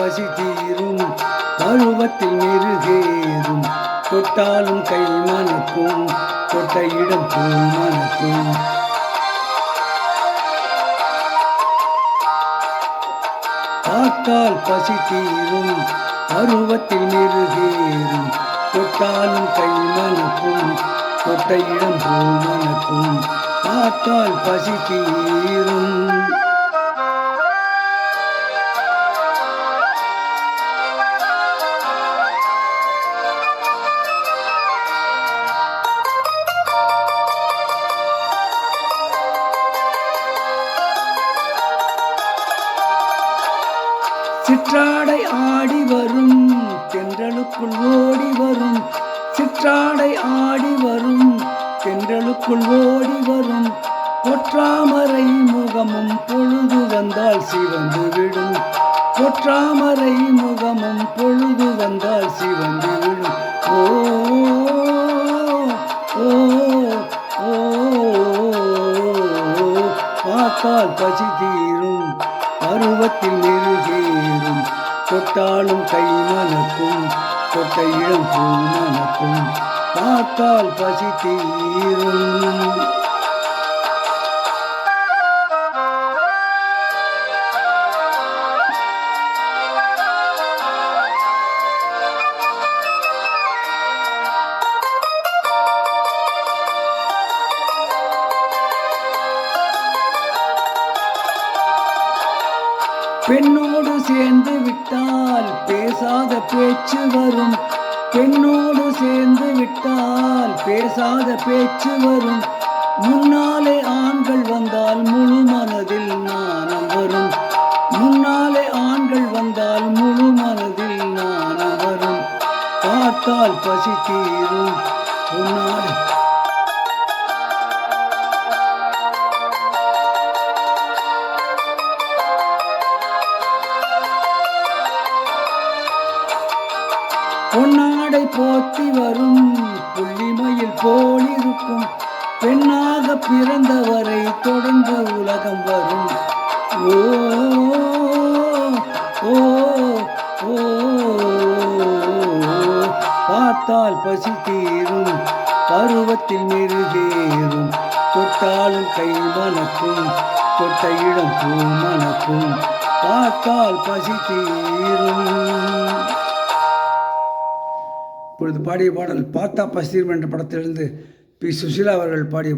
பசி தீரும், பருவத்தில் மெருகேறும், தொட்டாலும் கை மணக்கும், தொட்ட இடம் பூ மணக்கும். பார்த்தால் பசி தீரும், பருவத்தில் மெருகேறும், தொட்டாலும் கை மணக்கும், தொட்ட இடம் பூ மணக்கும். பார்த்தால் பசி தீரும். சிற்றாடை ஆடி வரும், தென்றலுக்குள் ஓடி வரும், சிற்றாடை ஆடி வரும், தென்றலுக்குள் ஓடி வரும், பொற்றாமரை முகமும் பொழுது வந்தால் சிவந்து விடும், பொற்றாமரை முகமும் பொழுது வந்தால் சிவந்து விடும். ஓ ஓ ஓ பார்த்தால் பசி தீரும், பருவத்தில் மெருகேறும், தொட்டாலும் கை மணக்கும், தொட்ட இடம் பூ மணக்கும். பார்த்தால் பசி தீரும். பெண்ணோடு சேர்ந்து விட்டால் பேசாத பேச்சு வரும், பெண்ணோடு சேர்ந்து விட்டால் பேசாத பேச்சு வரும், முன்னாலே ஆண்கள் வந்தால் முழு மனதில் நாணம் வரும், முன்னாலே ஆண்கள் வந்தால் முழு மனதில் நாணம் வரும். பார்த்தால் பசி தீரும், உன்னாடு பொன்னாடை போத்தி வரும், புள்ளிமயில் போலிருக்கும், பெண்ணாக பிறந்தவரை தொடர்ந்து உலகம் வரும். ஓ ஓ ஓ பார்த்தால் பசி தீரும், பருவத்தில் மெருகேறும், தொட்டாலும் கை மணக்கும், தொட்ட இடம் பூ மணக்கும். பார்த்தால் பசி தீரும். இப்பொழுது பாடிய பாடல் பார்த்தா பசி தீரும் என்ற படத்திலிருந்து பி. சுசீலா அவர்கள் பாடிய